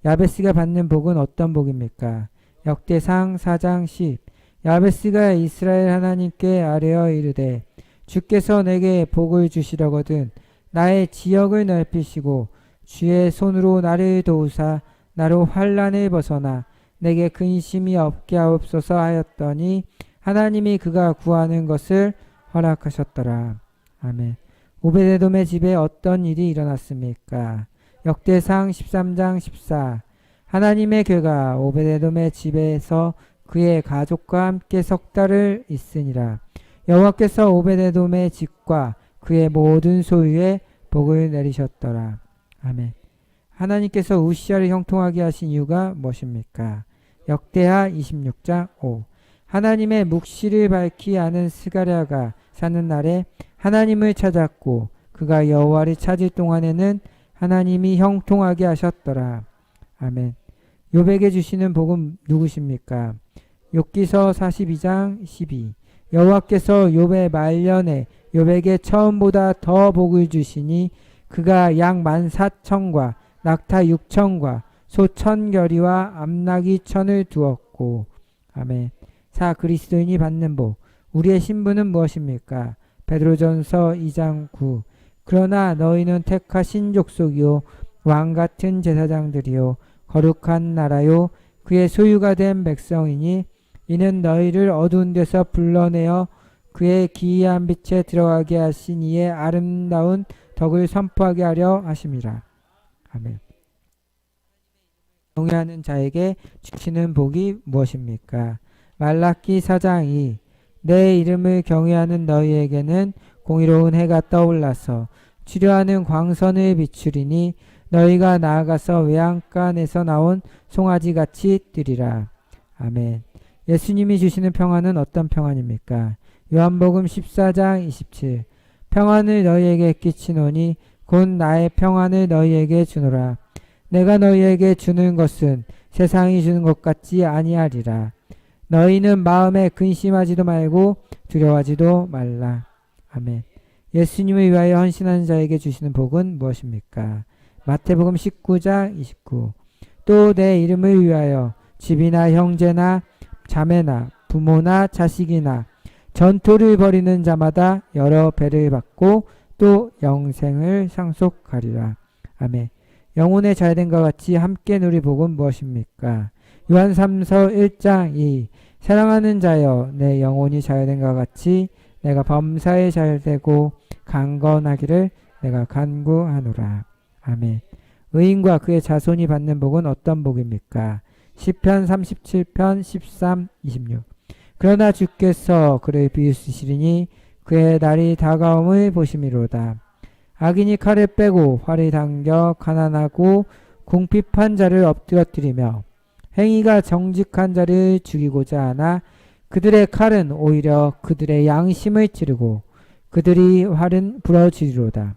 야베스가 받는 복은 어떤 복입니까? 역대상 4장 10. 야베스가 이스라엘 하나님께 아뢰어 이르되 주께서 내게 복을 주시려거든 나의 지역을 넓히시고 주의 손으로 나를 도우사 나로 환난을 벗어나 내게 근심이 없게 하옵소서 하였더니 하나님이 그가 구하는 것을 허락하셨더라. 아멘. 오베데돔의 집에 어떤 일이 일어났습니까? 역대상 13장 14. 하나님의 괴가 오베데돔의 집에서 그의 가족과 함께 석 달을 있으니라. 여호와께서 오베데돔의 집과 그의 모든 소유에 복을 내리셨더라. 아멘. 하나님께서 우시아를 형통하게 하신 이유가 무엇입니까? 역대하 26장 5. 하나님의 묵시를 밝히 아는 스가랴가 사는 날에 하나님을 찾았고 그가 여호와를 찾을 동안에는 하나님이 형통하게 하셨더라. 아멘. 욥에게 주시는 복은 누구십니까? 욥기서 42장 12. 여호와께서 욥의 말년에 욥에게 처음보다 더 복을 주시니 그가 양 14,000과 낙타 6,000과 소 1,000결이와 암나귀 1,000을 두었고. 아멘. 4. 그리스도인이 받는 복. 우리의 신분은 무엇입니까? 베드로전서 2장 9. 그러나 너희는 택하신 족속이요 왕같은 제사장들이요 거룩한 나라요 그의 소유가 된 백성이니 이는 너희를 어두운 데서 불러내어 그의 기이한 빛에 들어가게 하신 이의 아름다운 덕을 선포하게 하려 하심이라. 아멘. 경외하는 자에게 주시는 복이 무엇입니까? 말라기 4장 2. 내 이름을 경외하는 너희에게는 공의로운 해가 떠올라서 치료하는 광선을 비추리니 너희가 나아가서 외양간에서 나온 송아지같이 뛰리라. 아멘. 예수님이 주시는 평안은 어떤 평안입니까? 요한복음 14장 27 평안을 너희에게 끼치노니 곧 나의 평안을 너희에게 주노라. 내가 너희에게 주는 것은 세상이 주는 것 같지 아니하리라. 너희는 마음에 근심하지도 말고 두려워하지도 말라. 아멘. 예수님을 위하여 헌신하는 자에게 주시는 복은 무엇입니까? 마태복음 19장 29 또 내 이름을 위하여 집이나 형제나 자매나 부모나 자식이나 전토를 벌이는 자마다 여러 배를 받고 또 영생을 상속하리라. 아멘. 영혼의 자유됨과 같이 함께 누릴 복은 무엇입니까? 요한 3서 1장 2 사랑하는 자여 내 영혼이 자유됨과 같이 내가 범사에 자유되고 강건하기를 내가 간구하노라. 아멘. 의인과 그의 자손이 받는 복은 어떤 복입니까? 시편 37편 13, 26 그러나 주께서 그를 비웃으시리니 그의 날이 다가옴을 보심이로다. 악인이 칼을 빼고 활을 당겨 가난하고 궁핍한 자를 엎드러뜨리며 행위가 정직한 자를 죽이고자 하나 그들의 칼은 오히려 그들의 양심을 찌르고 그들이 활은 부러지리로다.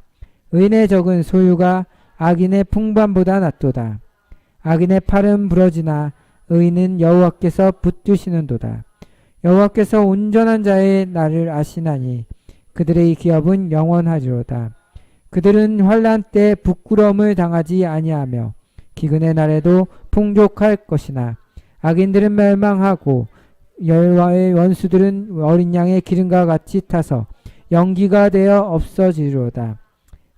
의인의 적은 소유가 악인의 풍부함보다 낫도다. 악인의 팔은 부러지나 의인은 여호와께서 붙드시는도다. 여호와께서 온전한 자의 날을 아시나니 그들의 기업은 영원하리로다. 그들은 환난 때 부끄러움을 당하지 아니하며 기근의 날에도 풍족할 것이나 악인들은 멸망하고 여호와의 원수들은 어린 양의 기름과 같이 타서 연기가 되어 없어지리로다.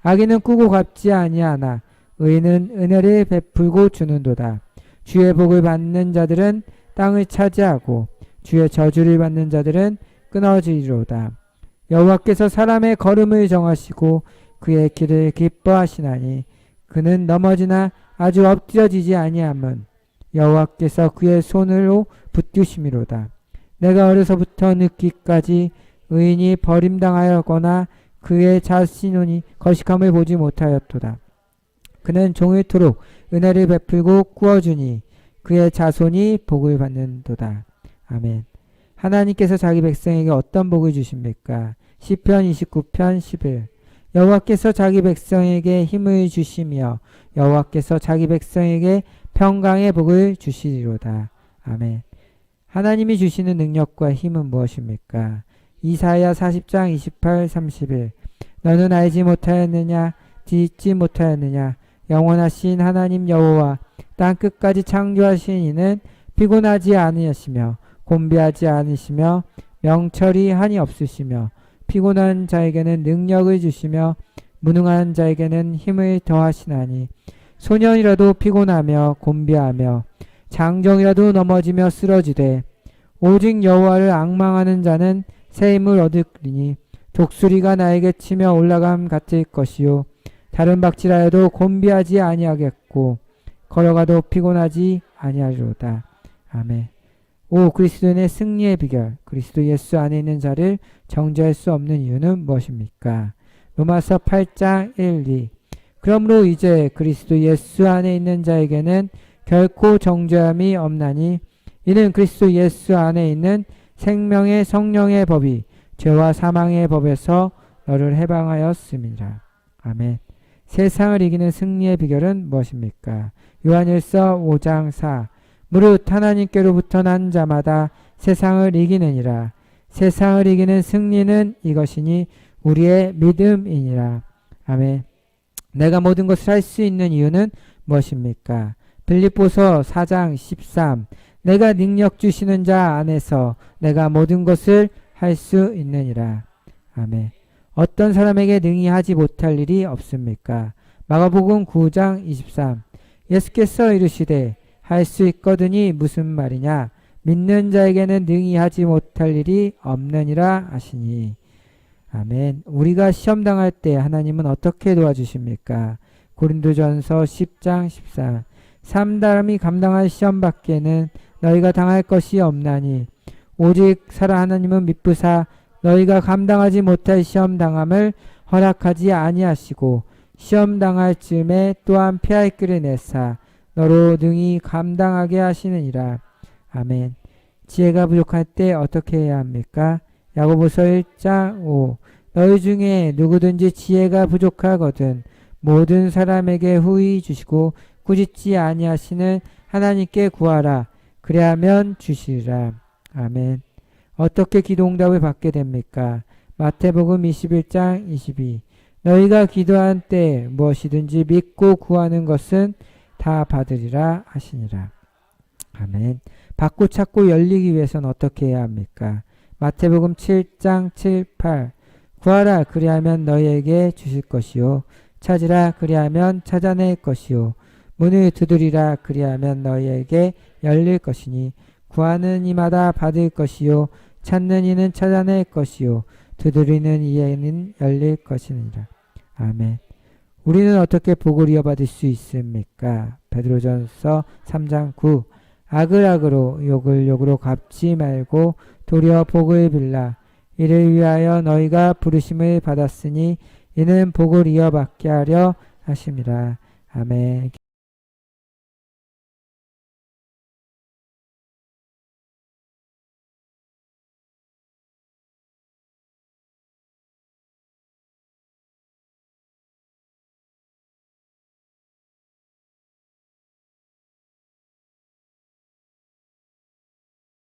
악인은 꾸고 갚지 아니하나 의인은 은혜를 베풀고 주는도다. 주의 복을 받는 자들은 땅을 차지하고 주의 저주를 받는 자들은 끊어지리로다. 여호와께서 사람의 걸음을 정하시고 그의 길을 기뻐하시나니 그는 넘어지나 아주 엎드려지지 아니하면 여호와께서 그의 손으로 붙드심이로다. 내가 어려서부터 늙기까지 의인이 버림당하였거나 그의 자신이 거식함을 보지 못하였도다. 그는 종일토록 은혜를 베풀고 꾸어주니 그의 자손이 복을 받는도다. 아멘. 하나님께서 자기 백성에게 어떤 복을 주십니까? 시편 29편 11 여호와께서 자기 백성에게 힘을 주시며 여호와께서 자기 백성에게 평강의 복을 주시리로다. 아멘. 하나님이 주시는 능력과 힘은 무엇입니까? 이사야 40장 28, 31 너는 알지 못하였느냐? 듣지 못하였느냐? 영원하신 하나님 여호와 땅 끝까지 창조하신 이는 피곤하지 않으시며 곤비하지 않으시며 명철이 한이 없으시며 피곤한 자에게는 능력을 주시며 무능한 자에게는 힘을 더하시나니 소년이라도 피곤하며 곤비하며 장정이라도 넘어지며 쓰러지되 오직 여호와를 앙망하는 자는 새 힘을 얻으리니 독수리가 나에게 치며 올라감 같을 것이요 다른 박질하여도 곤비하지 아니하겠고 걸어가도 피곤하지 아니하리로다. 아멘. 오 그리스도인의 승리의 비결 그리스도 예수 안에 있는 자를 정죄할 수 없는 이유는 무엇입니까? 로마서 8장 1, 2 그러므로 이제 그리스도 예수 안에 있는 자에게는 결코 정죄함이 없나니 이는 그리스도 예수 안에 있는 생명의 성령의 법이 죄와 사망의 법에서 너를 해방하였음이라. 아멘. 세상을 이기는 승리의 비결은 무엇입니까? 요한일서 5장 4 무릇 하나님께로부터 난 자마다 세상을 이기느니라. 세상을 이기는 승리는 이것이니 우리의 믿음이니라. 아멘. 내가 모든 것을 할 수 있는 이유는 무엇입니까? 빌립보서 4장 13 내가 능력 주시는 자 안에서 내가 모든 것을 할 수 있느니라. 아멘. 어떤 사람에게 능히 하지 못할 일이 없습니까? 마가복음 9장 23 예수께서 이르시되 할 수 있거든이 무슨 말이냐? 믿는 자에게는 능히 하지 못할 일이 없느니라 하시니. 아멘. 우리가 시험 당할 때 하나님은 어떻게 도와주십니까? 고린도전서 10장 14 삼다람이 감당할 시험 밖에는 너희가 당할 것이 없나니 오직 살아 하나님은 미쁘사 너희가 감당하지 못할 시험 당함을 허락하지 아니하시고 시험 당할 즈음에 또한 피할 길을 내사 너로 능히 감당하게 하시느니라. 아멘. 지혜가 부족할 때 어떻게 해야 합니까? 야고보서 1장 5 너희 중에 누구든지 지혜가 부족하거든 모든 사람에게 후히 주시고 꾸짖지 아니하시는 하나님께 구하라. 그리하면 주시리라. 아멘. 어떻게 기도 응답을 받게 됩니까? 마태복음 21장 22 너희가 기도한 때 무엇이든지 믿고 구하는 것은 다 받으리라 하시니라. 아멘. 받고 찾고 열리기 위해서는 어떻게 해야 합니까? 마태복음 7장 7, 8 구하라 그리하면 너희에게 주실 것이요 찾으라 그리하면 찾아낼 것이요 문을 두드리라 그리하면 너희에게 열릴 것이니 구하는 이마다 받을 것이요 찾는 이는 찾아낼 것이요 두드리는 이에는 열릴 것이니라. 아멘. 우리는 어떻게 복을 이어받을 수 있습니까? 베드로전서 3장 9 악을 악으로 욕을 욕으로 갚지 말고 도리어 복을 빌라. 이를 위하여 너희가 부르심을 받았으니 이는 복을 이어받게 하려 하심이라. 아멘.